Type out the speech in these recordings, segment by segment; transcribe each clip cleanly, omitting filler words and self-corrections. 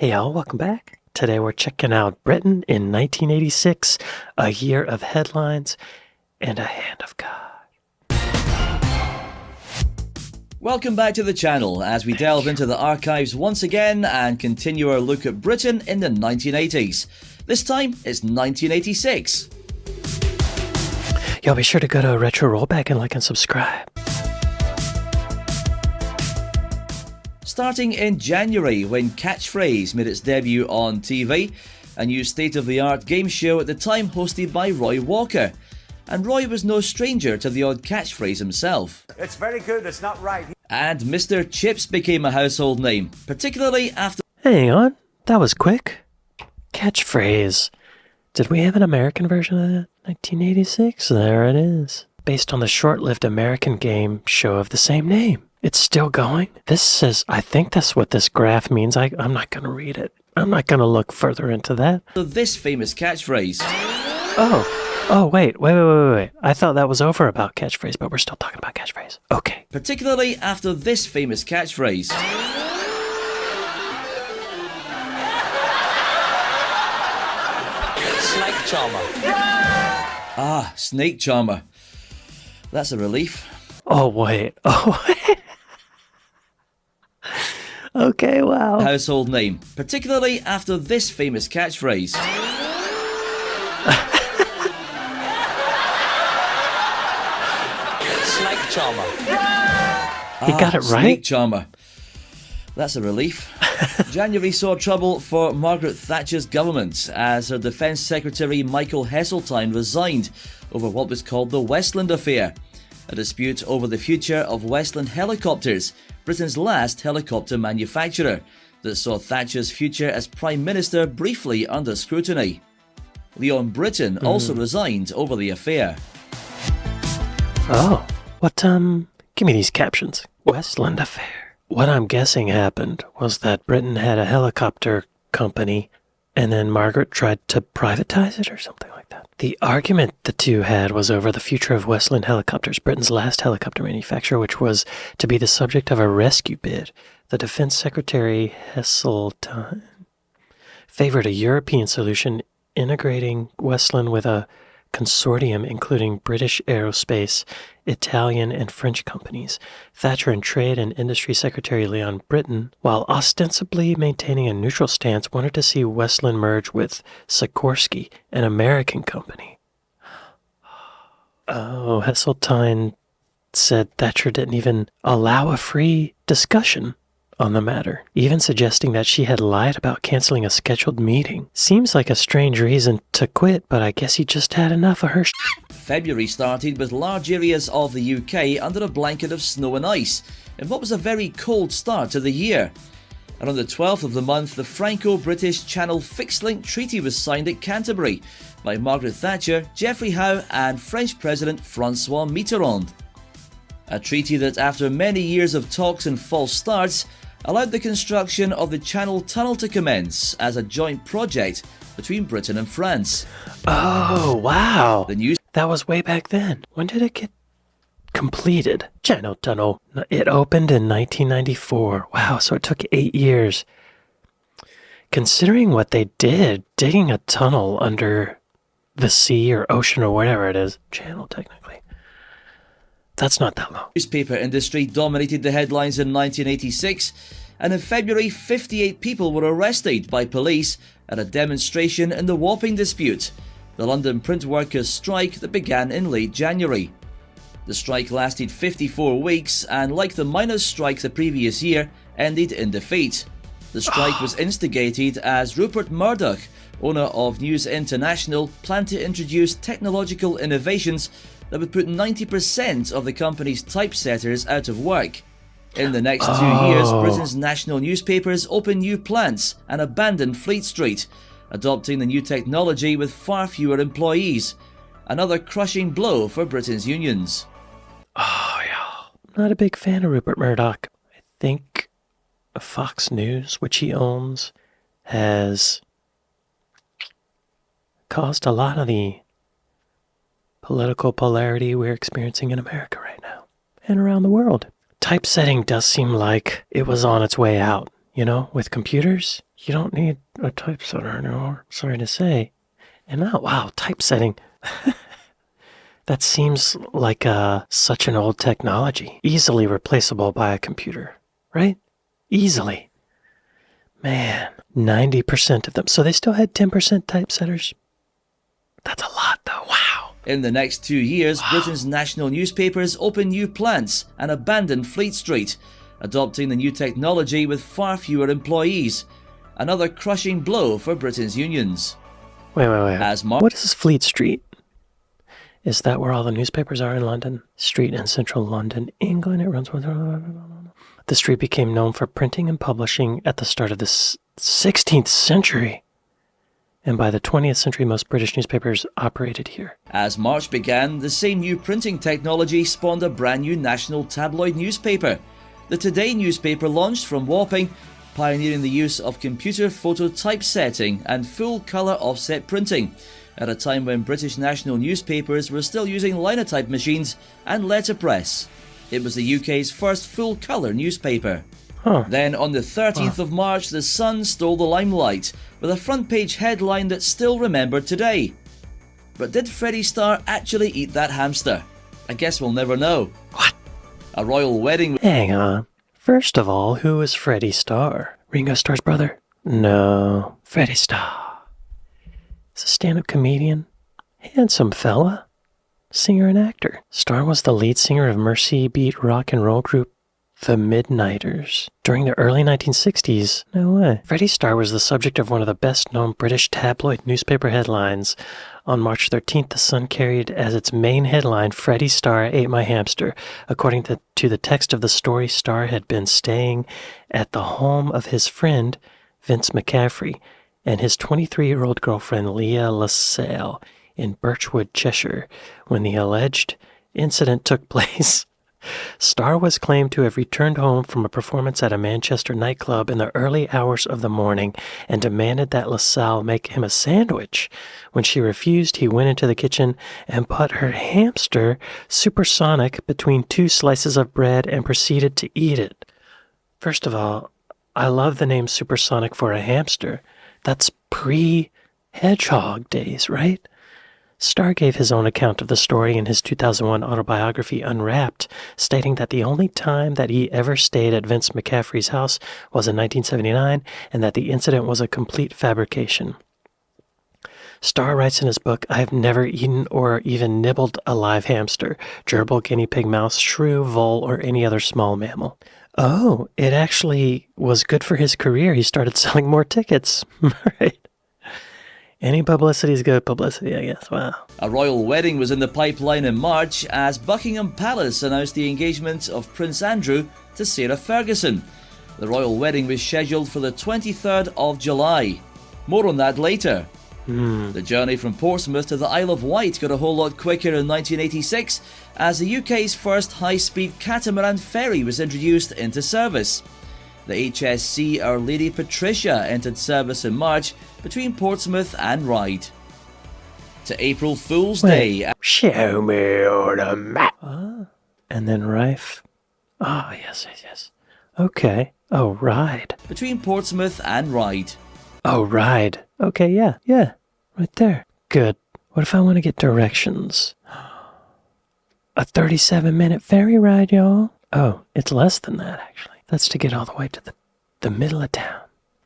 Hey y'all, welcome back. Today we're checking out Britain in 1986, a year of headlines and a hand of God. Welcome back to the channel as we delve into the archives once again and continue our look at Britain in the 1980s. This time it's 1986. Y'all be sure to go to Retro Rollback and like and subscribe. Starting in January, when Catchphrase made its debut on TV, a new state-of-the-art game show at the time hosted by Roy Walker. And Roy was no stranger to the odd catchphrase himself. It's very good, it's not right. And Mr. Chips became a household name, particularly after... Hang on, that was quick. Catchphrase. Did we have an American version of that? 1986? There it is. Based on the short-lived American game show of the same name. It's still going? This says, I think that's what this graph means. I'm not going to read it. I'm not going to look further into that. this famous catchphrase. Oh, wait. I thought that was over about catchphrase, but we're still talking about catchphrase. Okay. Particularly after this famous catchphrase. Snake charmer. Ah, snake charmer. That's a relief. Oh, wait. Okay, wow. Household name, particularly after this famous catchphrase. Snake charmer. He got it right? Snake charmer. That's a relief. January saw trouble for Margaret Thatcher's government as her Defence Secretary Michael Heseltine resigned over what was called the Westland affair, a dispute over the future of Westland helicopters, Britain's last helicopter manufacturer, that saw Thatcher's future as Prime Minister briefly under scrutiny. Leon Britton also resigned over the affair. Oh, give me these captions. Westland affair. What I'm guessing happened was that Britain had a helicopter company and then Margaret tried to privatize it or something like that. The argument the two had was over the future of Westland helicopters, Britain's last helicopter manufacturer, which was to be the subject of a rescue bid. The Defence Secretary Heseltine favored a European solution integrating Westland with a consortium including British Aerospace, Italian and French companies. Thatcher and Trade and Industry Secretary Leon Britton, while ostensibly maintaining a neutral stance, wanted to see Westland merge with Sikorsky, an American company. Oh, Heseltine said Thatcher didn't even allow a free discussion on the matter, even suggesting that she had lied about canceling a scheduled meeting. Seems like a strange reason to quit, but I guess he just had enough of her February started with large areas of the UK under a blanket of snow and ice, in what was a very cold start to the year. And on the 12th of the month, the Franco-British Channel Fixed-Link Treaty was signed at Canterbury by Margaret Thatcher, Geoffrey Howe and French President François Mitterrand. A treaty that, after many years of talks and false starts, allowed the construction of the Channel Tunnel to commence as a joint project between Britain and France. Oh, wow. The news That was way back then. When did it get completed? Channel Tunnel. It opened in 1994. Wow, so it took 8 years. Considering what they did, digging a tunnel under the sea or ocean or whatever it is, channel technically, that's not that long. newspaper industry dominated the headlines in 1986, and in February 58 people were arrested by police at a demonstration in the Wapping dispute, the London print workers' strike that began in late January. The strike lasted 54 weeks and, like the miners' strike the previous year, ended in defeat. The strike was instigated as Rupert Murdoch, owner of News International, planned to introduce technological innovations that would put 90% of the company's typesetters out of work. In the next 2 years, Britain's national newspapers opened new plants and abandoned Fleet Street, adopting the new technology with far fewer employees. Another crushing blow for Britain's unions. Oh, yeah. I'm not a big fan of Rupert Murdoch. I think Fox News, which he owns, has caused a lot of the political polarity we're experiencing in America right now and around the world. Typesetting does seem like it was on its way out. You know, with computers, you don't need a typesetter anymore, sorry to say. And now, wow, typesetting. That seems like such an old technology. Easily replaceable by a computer, right? Easily. Man, 90% of them. So they still had 10% typesetters? That's a lot, though. Wow. In the next 2 years, Britain's national newspapers opened new plants and abandoned Fleet Street, adopting the new technology with far fewer employees. Another crushing blow for Britain's unions. Wait. As What is Fleet Street? Is that where all the newspapers are in London? Street in central London, England. It runs. The street became known for printing and publishing at the start of the 16th century. And by the 20th century, most British newspapers operated here. As March began, the same new printing technology spawned a brand new national tabloid newspaper. The Today newspaper launched from Wapping, pioneering the use of computer photo typesetting and full-colour offset printing, at a time when British national newspapers were still using linotype machines and letterpress. It was the UK's first full-colour newspaper. Then on the 13th of March, The Sun stole the limelight with a front-page headline that's still remembered today. But did Freddie Starr actually eat that hamster? I guess we'll never know. What? A royal wedding... Hang on. First of all, who is Freddie Starr? Ringo Starr's brother? No. Freddie Starr. He's a stand-up comedian. Handsome fella. Singer and actor. Starr was the lead singer of Mercy Beat rock and roll group The Midnighters during the early 1960s. No way. Freddie Starr was the subject of one of the best-known British tabloid newspaper headlines. On March 13th, The Sun carried as its main headline, "Freddie Starr ate my hamster." According to the text of the story, Starr had been staying at the home of his friend, Vince McCaffrey, and his 23-year-old girlfriend, Leah LaSalle, in Birchwood, Cheshire, when the alleged incident took place. Starr was claimed to have returned home from a performance at a Manchester nightclub in the early hours of the morning and demanded that LaSalle make him a sandwich. When she refused, he went into the kitchen and put her hamster, Supersonic, between two slices of bread and proceeded to eat it. First of all, I love the name Supersonic for a hamster. That's pre-hedgehog days, right? Starr gave his own account of the story in his 2001 autobiography, Unwrapped, stating that the only time that he ever stayed at Vince McCaffrey's house was in 1979, and that the incident was a complete fabrication. Starr writes in his book, "I have never eaten or even nibbled a live hamster, gerbil, guinea pig, mouse, shrew, vole, or any other small mammal." Oh, it actually was good for his career. He started selling more tickets. Right. Any publicity is good publicity, I guess. Wow. A royal wedding was in the pipeline in March as Buckingham Palace announced the engagement of Prince Andrew to Sarah Ferguson. The royal wedding was scheduled for the 23rd of July. More on that later. The journey from Portsmouth to the Isle of Wight got a whole lot quicker in 1986 as the UK's first high-speed catamaran ferry was introduced into service. The HSC Our Lady Patricia entered service in March between Portsmouth and Ryde. To April Fool's Day. Show me on the map. And then Rife. Oh, yes. Okay. Oh, Ride. Between Portsmouth and Ryde. Oh, Ride. Okay, yeah. Right there. Good. What if I want to get directions? A 37-minute ferry ride, y'all. Oh, it's less than that, actually. That's to get all the way to the middle of town.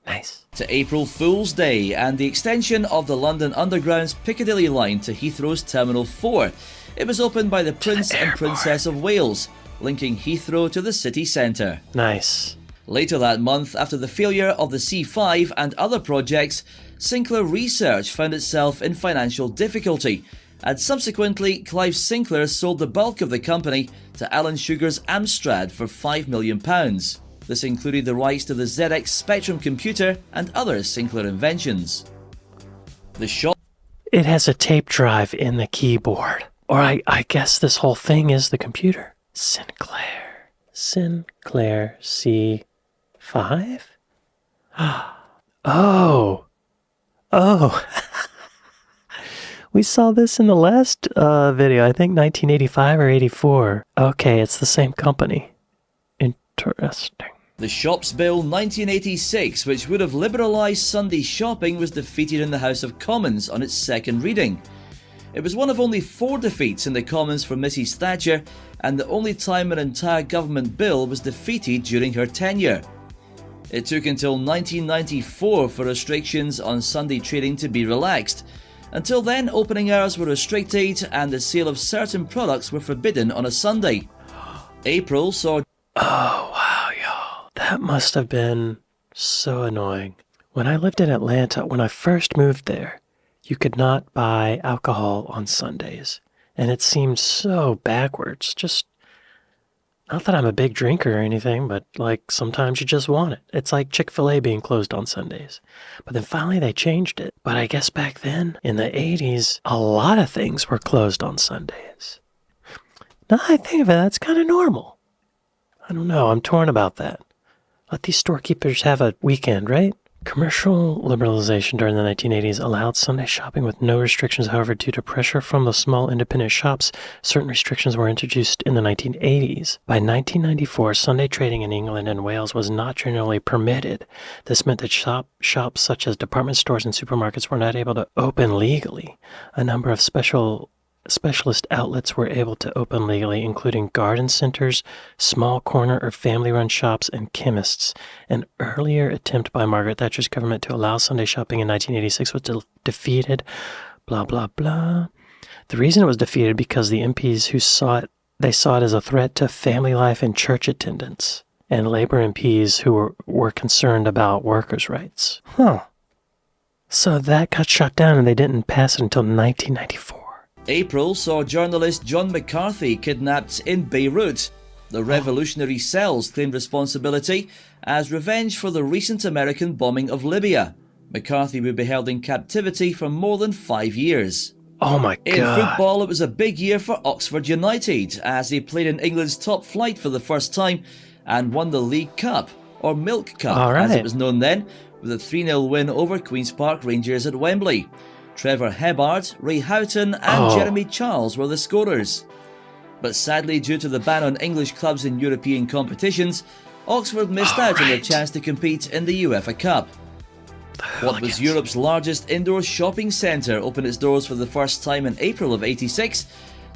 Nice. To April Fool's Day and the extension of the London Underground's Piccadilly line to Heathrow's Terminal 4. It was opened by the Prince and Princess of Wales, linking Heathrow to the city centre. Nice. Later that month, after the failure of the C5 and other projects, Sinclair Research found itself in financial difficulty, and subsequently Clive Sinclair sold the bulk of the company to Alan Sugar's Amstrad for £5 million. This included the rights to the ZX Spectrum computer and other Sinclair inventions. It has a tape drive in the keyboard. Or I guess this whole thing is the computer. Sinclair C5? Oh. We saw this in the last video, I think 1985 or 84. Okay, it's the same company. Interesting. The Shops Bill 1986, which would have liberalised Sunday shopping, was defeated in the House of Commons on its second reading. It was one of only 4 defeats in the Commons for Mrs Thatcher, and the only time an entire government bill was defeated during her tenure. It took until 1994 for restrictions on Sunday trading to be relaxed. Until then, opening hours were restricted and the sale of certain products were forbidden on a Sunday. April saw... Oh, wow, y'all. That must have been so annoying. When I lived in Atlanta, when I first moved there, you could not buy alcohol on Sundays. And it seemed so backwards. Just, not that I'm a big drinker or anything, but like sometimes you just want it. It's like Chick-fil-A being closed on Sundays. But then finally they changed it. But I guess back then, in the 80s, a lot of things were closed on Sundays. Now I think of it, that's kind of normal. I don't know, I'm torn about that. Let these storekeepers have a weekend, right? Commercial liberalization during the 1980s allowed Sunday shopping with no restrictions. However, due to pressure from the small independent shops, certain restrictions were introduced in the 1980s. By 1994, Sunday trading in England and Wales was not generally permitted. This meant that shops such as department stores and supermarkets were not able to open legally. A number of specialist outlets were able to open legally, including garden centers, small corner or family-run shops, and chemists. An earlier attempt by Margaret Thatcher's government to allow Sunday shopping in 1986 was defeated, blah, blah, blah. The reason it was defeated because the MPs who saw it as a threat to family life and church attendance, and Labour MPs who were concerned about workers' rights. So that got shut down and they didn't pass it until 1994. April saw journalist John McCarthy kidnapped in Beirut. The revolutionary cells claimed responsibility as revenge for the recent American bombing of Libya. McCarthy would be held in captivity for more than 5 years. Oh my God. In football, it was a big year for Oxford United as they played in England's top flight for the first time and won the League Cup, or Milk Cup as it was known then, with a 3-0 win over Queen's Park Rangers at Wembley. Trevor Hebbard, Ray Houghton and Jeremy Charles were the scorers. But sadly, due to the ban on English clubs in European competitions, Oxford missed out on their chance to compete in the UEFA Cup. What was Europe's largest indoor shopping centre opened its doors for the first time in April of '86.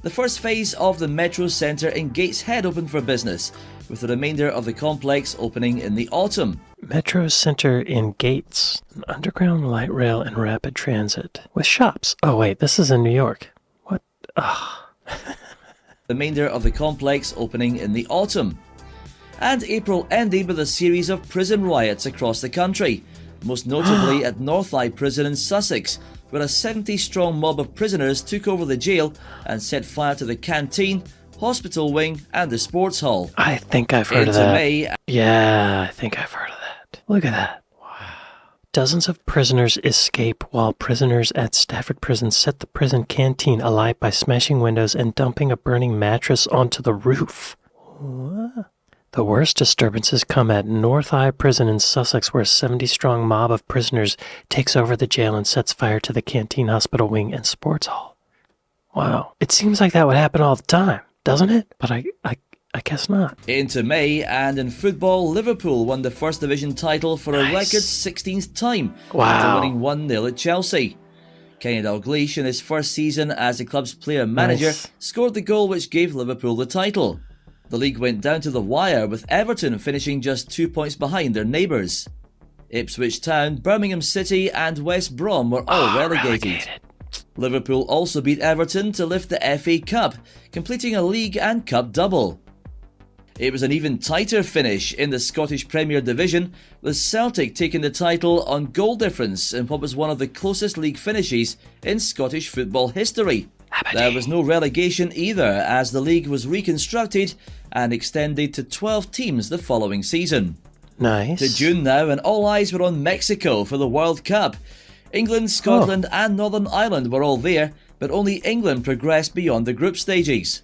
The first phase of the Metro Centre in Gateshead opened for business, with the remainder of the complex opening in the autumn. Metro Center in Gates, an underground light rail and rapid transit, with shops. Oh wait, this is in New York. What? The remainder of the complex opening in the autumn. And April ended with a series of prison riots across the country, most notably at North Eye Prison in Sussex, where a 70-strong mob of prisoners took over the jail and set fire to the canteen, hospital wing and the sports hall. I think I've heard of that. Yeah, I think I've heard of that. Look at that. Wow. Dozens of prisoners escape while prisoners at Stafford Prison set the prison canteen alight by smashing windows and dumping a burning mattress onto the roof. What? The worst disturbances come at North Eye Prison in Sussex, where a 70-strong mob of prisoners takes over the jail and sets fire to the canteen, hospital wing, and sports hall. Wow. It seems like that would happen all the time, doesn't it? But I guess not. Into May, and in football, Liverpool won the First Division title for a record 16th time, after winning 1-0 at Chelsea. Kenny Dalglish, in his first season as the club's player-manager, scored the goal which gave Liverpool the title. The league went down to the wire, with Everton finishing just 2 points behind their neighbours. Ipswich Town, Birmingham City and West Brom were all relegated. Liverpool also beat Everton to lift the FA Cup, completing a league and cup double. It was an even tighter finish in the Scottish Premier Division, with Celtic taking the title on goal difference in what was one of the closest league finishes in Scottish football history. There was no relegation either, as the league was reconstructed and extended to 12 teams the following season. Nice. To June now, and all eyes were on Mexico for the World Cup. England, Scotland and Northern Ireland were all there, but only England progressed beyond the group stages.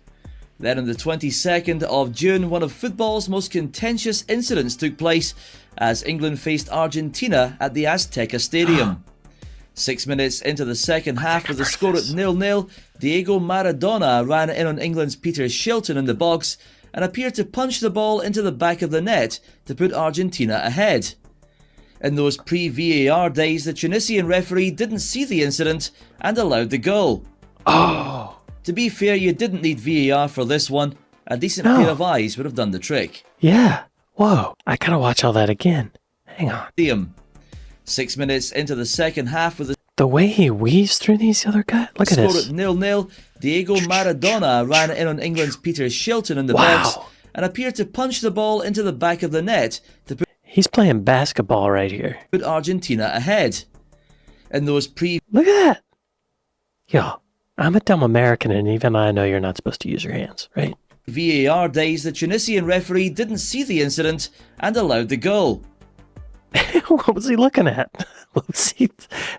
Then on the 22nd of June, one of football's most contentious incidents took place as England faced Argentina at the Azteca Stadium. 6 minutes into the second half, with the score at 0-0, Diego Maradona ran in on England's Peter Shilton in the box and appeared to punch the ball into the back of the net to put Argentina ahead. In those pre-VAR days, the Tunisian referee didn't see the incident and allowed the goal. Oh. To be fair, you didn't need VAR for this one. A decent pair of eyes would have done the trick. Yeah. Whoa. I gotta watch all that again. Hang on. 6 minutes into the second half with The way he weaves through these other guys. Look at score this. at 0-0, Diego Maradona ran in on England's Peter Shilton in the box and appeared to punch the ball into the back of the net to put He's playing basketball right here. Argentina ahead. In those Look at that. Yo, I'm a dumb American and even I know you're not supposed to use your hands, right? VAR days, the Tunisian referee didn't see the incident and allowed the goal. What was he looking at?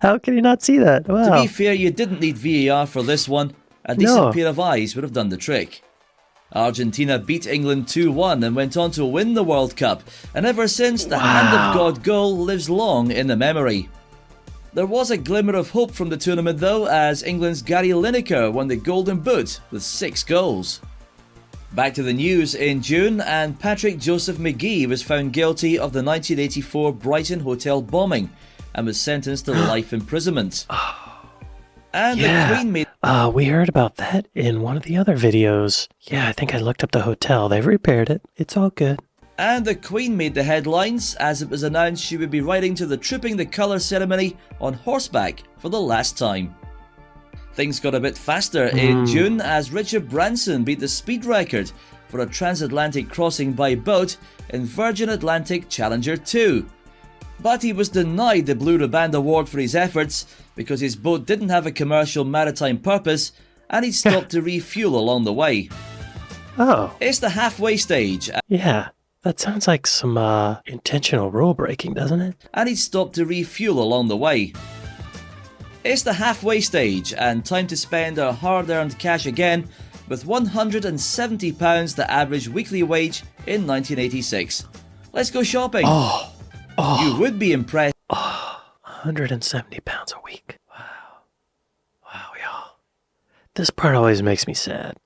How can you not see that? Wow. To be fair, you didn't need VAR for this one. A decent pair of eyes would have done the trick. Argentina beat England 2-1 and went on to win the World Cup, and ever since, the Hand of God goal lives long in the memory. There was a glimmer of hope from the tournament though, as England's Gary Lineker won the Golden Boot with 6 goals. Back to the news in June, and Patrick Joseph McGee was found guilty of the 1984 Brighton hotel bombing and was sentenced to life imprisonment. And the Queen made... we heard about that in one of the other videos. Yeah, I think I looked up the hotel. They've repaired it. It's all good. And the Queen made the headlines as it was announced she would be riding to the Trooping the Colour ceremony on horseback for the last time. Things got a bit faster in June as Richard Branson beat the speed record for a transatlantic crossing by boat in Virgin Atlantic Challenger 2. But he was denied the Blue Riband Award for his efforts because his boat didn't have a commercial maritime purpose and he'd stopped to refuel along the way. Oh. It's the halfway stage. Yeah, that sounds like some intentional rule breaking, doesn't it? And he'd stopped to refuel along the way. It's the halfway stage and time to spend our hard-earned cash again with £170 the average weekly wage in 1986. Let's go shopping. You would be impressed. £170 a week. Wow. Wow, y'all. This part always makes me sad.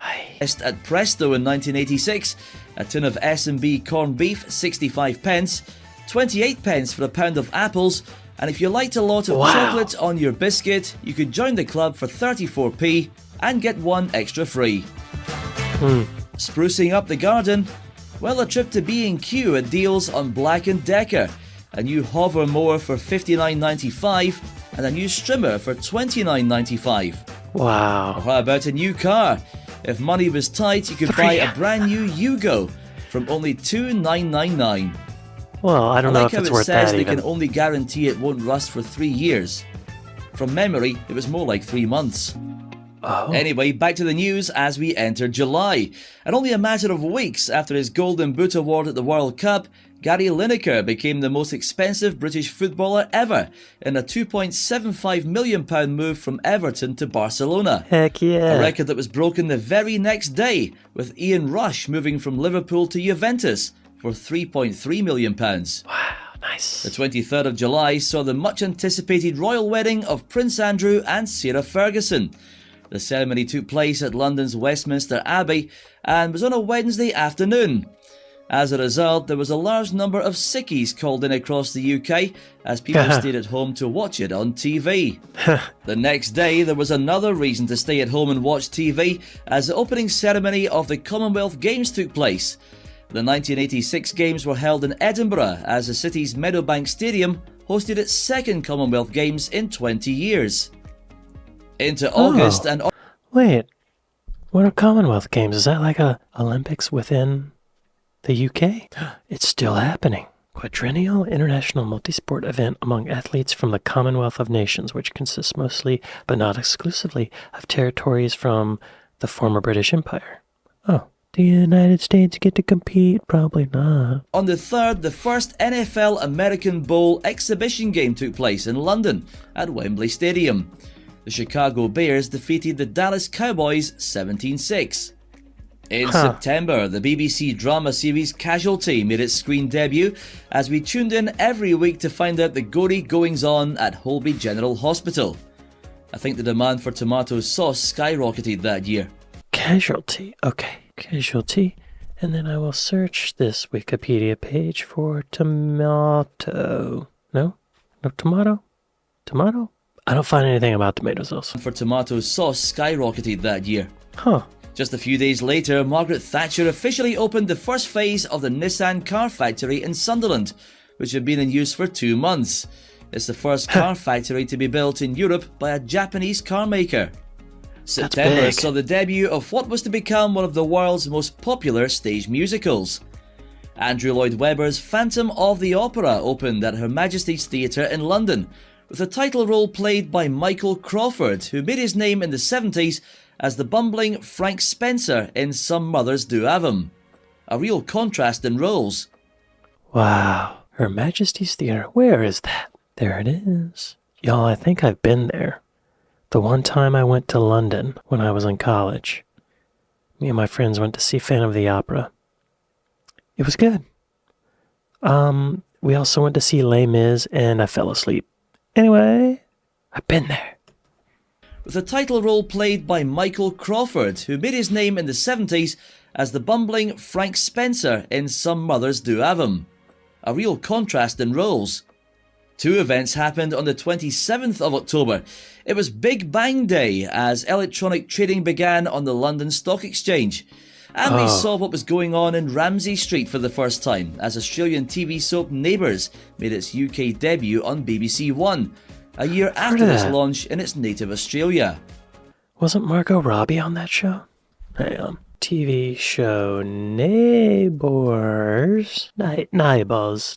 At Presto in 1986, a tin of S&B corned beef, 65 pence, 28 pence for a pound of apples, and if you liked a lot of chocolate on your biscuit, you could join the club for 34p and get one extra free. Sprucing up the garden? Well, a trip to B&Q at deals on Black & Decker, a new hover mower for $59.95 and a new strimmer for $29.95. Wow. How about a new car? If money was tight, you could buy a brand new Yugo from only $2,999. Well, I don't know if it's worth that they even. can only guarantee it won't rust for 3 years. From memory, it was more like 3 months. Anyway, back to the news as we enter July. And only a matter of weeks after his Golden Boot award at the World Cup, Gary Lineker became the most expensive British footballer ever in a £2.75 million move from Everton to Barcelona. Heck yeah. A record that was broken the very next day, with Ian Rush moving from Liverpool to Juventus for £3.3 million. Wow, nice. The 23rd of July saw the much-anticipated royal wedding of Prince Andrew and Sarah Ferguson. The ceremony took place at London's Westminster Abbey and was on a Wednesday afternoon. As a result, there was a large number of sickies called in across the UK as people stayed at home to watch it on TV. The next day, there was another reason to stay at home and watch TV as the opening ceremony of the Commonwealth Games took place. The 1986 Games were held in Edinburgh as the city's Meadowbank Stadium hosted its second Commonwealth Games in 20 years. Into August and... Wait, what are Commonwealth Games? Is that like a Olympics within the UK? It's still happening. Quadrennial international multisport event among athletes from the Commonwealth of Nations, which consists mostly, but not exclusively, of territories from the former British Empire. Oh, the United States get to compete? Probably not. On the 3rd, the first NFL American Bowl exhibition game took place in London at Wembley Stadium. The Chicago Bears defeated the Dallas Cowboys 17-6. In September, the BBC drama series Casualty made its screen debut as we tuned in every week to find out the gory goings-on at Holby General Hospital. I think the demand for tomato sauce skyrocketed that year. Casualty. Okay, casualty, and then I will search this Wikipedia page for tomato. No? No tomato? Tomato? I don't find anything about tomato sauce. For tomato sauce skyrocketed that year. Huh. Just a few days later, Margaret Thatcher officially opened the first phase of the Nissan car factory in Sunderland, which had been in use for 2 months. It's the first car factory to be built in Europe by a Japanese car maker. September big. saw the debut of what was to become one of the world's most popular stage musicals. Andrew Lloyd Webber's Phantom of the Opera opened at Her Majesty's Theatre in London, with the title role played by Michael Crawford, who made his name in the 70s as the bumbling Frank Spencer in Some Mothers Do Have 'Em. A real contrast in roles. Wow. Her Majesty's Theatre. Where is that? There it is. Y'all, I think I've been there. The one time I went to London when I was in college. Me and my friends went to see Phantom of the Opera. It was good. We also went to see Les Mis and I fell asleep. Anyway, I've been there. With the title role played by Michael Crawford, who made his name in the 70s as the bumbling Frank Spencer in Some Mothers Do Have 'Em. A real contrast in roles. 2 events happened on the 27th of October. It was Big Bang Day as electronic trading began on the London Stock Exchange. And we saw what was going on in Ramsay Street for the first time as Australian TV soap Neighbours made its UK debut on BBC One, a year after its launch in its native Australia. Wasn't Margot Robbie on that show? Hang on. TV show Neighbours. Neighbours.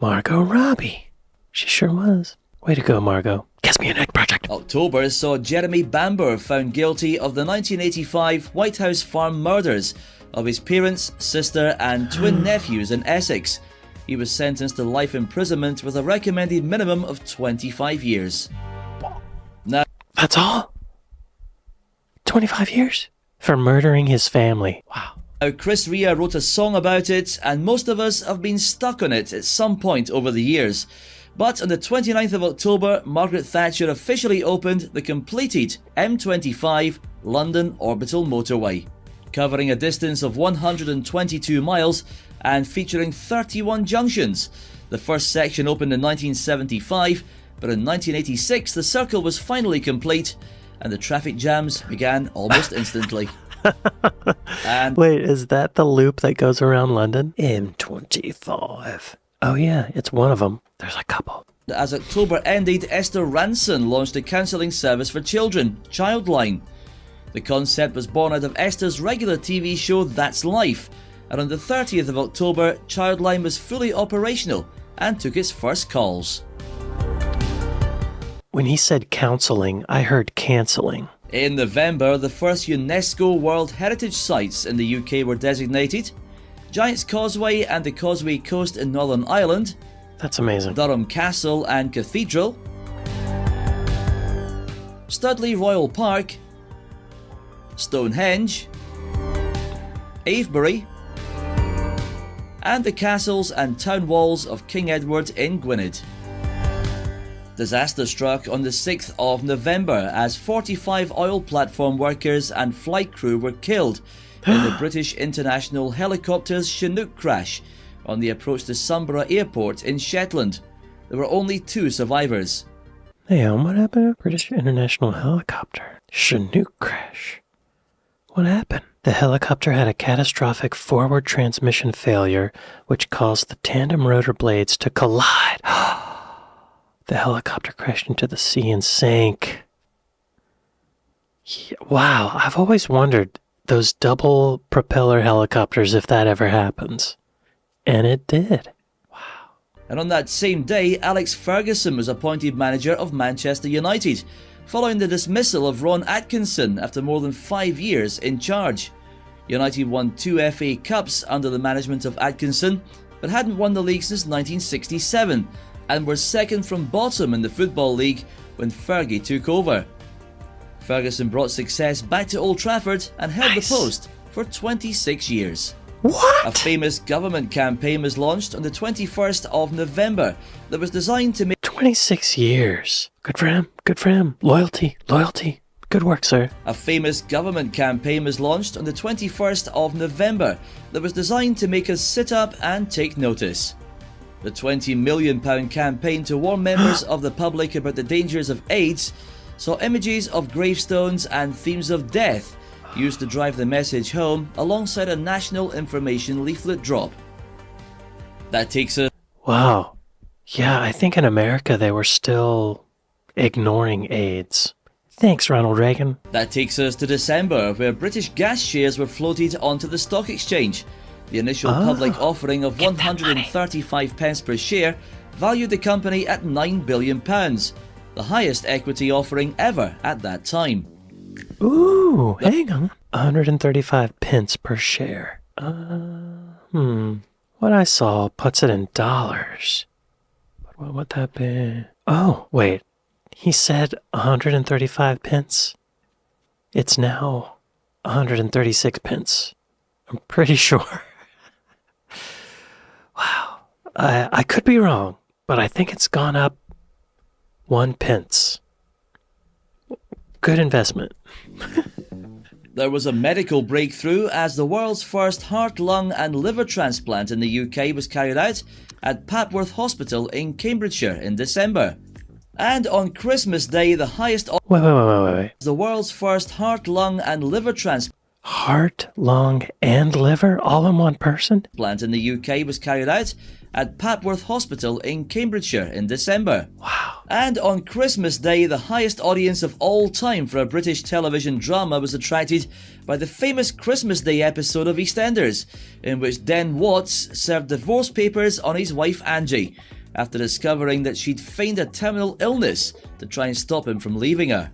Margot Robbie. She sure was. Way to go, Margot. Guess me an egg project. October saw Jeremy Bamber found guilty of the 1985 White House farm murders of his parents, sister and twin nephews in Essex. He was sentenced to life imprisonment with a recommended minimum of 25 years. Now, That's all? 25 years? For murdering his family. Wow. Chris Rea wrote a song about it, and most of us have been stuck on it at some point over the years. But on the 29th of October, Margaret Thatcher officially opened the completed M25 London Orbital Motorway, covering a distance of 122 miles and featuring 31 junctions. The first section opened in 1975, but in 1986 the circle was finally complete and the traffic jams began almost instantly. And wait, is that the loop that goes around London? M25. Oh yeah, it's one of them. There's a couple. as October ended, Esther Ranson launched a counselling service for children, ChildLine. The concept was born out of Esther's regular TV show That's Life, and on the 30th of October, ChildLine was fully operational and took its first calls. When he said counselling, I heard cancelling. In November, the first UNESCO World Heritage Sites in the UK were designated: Giant's Causeway and the Causeway Coast in Northern Ireland, That's amazing. Durham Castle and Cathedral, Studley Royal Park, Stonehenge, Avebury, and the castles and town walls of King Edward in Gwynedd. Disaster struck on the 6th of November as 45 oil platform workers and flight crew were killed in the British International Helicopter's Chinook crash on the approach to Sunborough Airport in Shetland. There were only 2 survivors. Hey, what happened to British International Helicopter? Chinook crash. What happened? The helicopter had a catastrophic forward transmission failure, which caused the tandem rotor blades to collide. The helicopter crashed into the sea and sank. Yeah, wow, I've always wondered, those double propeller helicopters, if that ever happens. And it did. Wow. And on that same day, Alex Ferguson was appointed manager of Manchester United, following the dismissal of Ron Atkinson after more than 5 years in charge. United won 2 FA Cups under the management of Atkinson, but hadn't won the league since 1967, and were second from bottom in the Football League when Fergie took over. Ferguson brought success back to Old Trafford and held the post for 26 years. What? A famous government campaign was launched on the 21st of November that was designed to make 26 years. Good for him. Good for him. Loyalty. Loyalty. Good work, sir. A famous government campaign was launched on the 21st of November that was designed to make us sit up and take notice. The £20 million campaign to warn members of the public about the dangers of AIDS saw images of gravestones and themes of death used to drive the message home alongside a national information leaflet drop. That takes us... Wow. Yeah, I think in America they were still ignoring AIDS. Thanks, Ronald Reagan. That takes us to December, where British gas shares were floated onto the stock exchange. The initial public offering of 135 pence per share valued the company at £9 billion, the highest equity offering ever at that time. Ooh, hang on. 135 pence per share. What I saw puts it in dollars. But what would that be? Oh, wait. He said 135 pence. It's now 136 pence. I'm pretty sure. Wow. I could be wrong, but I think it's gone up 1 pence. Good investment. There was a medical breakthrough as the world's first heart, lung and liver transplant in the UK was carried out at Papworth Hospital in Cambridgeshire in December. And on Christmas Day, the highest... Wait. The world's first heart, lung and liver transplant Heart, lung, and liver all in one person? in the UK was carried out at Papworth Hospital in Cambridgeshire in December. Wow. And on Christmas Day, the highest audience of all time for a British television drama was attracted by the famous Christmas Day episode of EastEnders, in which Den Watts served divorce papers on his wife Angie, after discovering that she'd feigned a terminal illness to try and stop him from leaving her.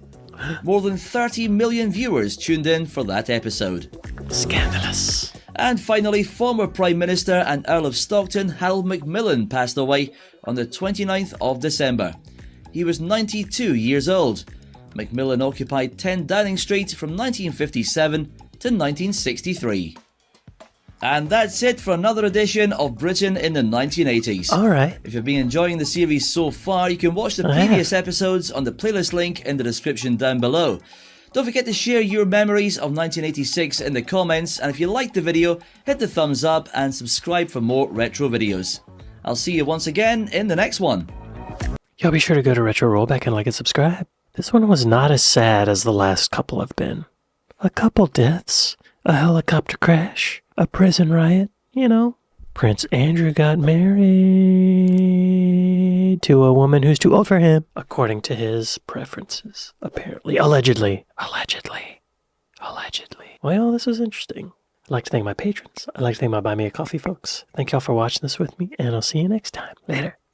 More than 30 million viewers tuned in for that episode. Scandalous. And finally, former Prime Minister and Earl of Stockton, Harold Macmillan, passed away on the 29th of December. He was 92 years old. Macmillan occupied 10 Downing Street from 1957 to 1963. And that's it for another edition of Britain in the 1980s. Alright. If you've been enjoying the series so far, you can watch the previous episodes on the playlist link in the description down below. Don't forget to share your memories of 1986 in the comments, and if you liked the video, hit the thumbs up and subscribe for more retro videos. I'll see you once again in the next one. Y'all be sure to go to Retro Rollback and like and subscribe. This one was not as sad as the last couple have been. A couple deaths, a helicopter crash, a prison riot, you know. Prince Andrew got married to a woman who's too old for him, according to his preferences, apparently. Allegedly. Well, this was interesting. I'd like to thank my patrons. I'd like to thank my Buy Me a Coffee folks. Thank y'all for watching this with me, and I'll see you next time. Later.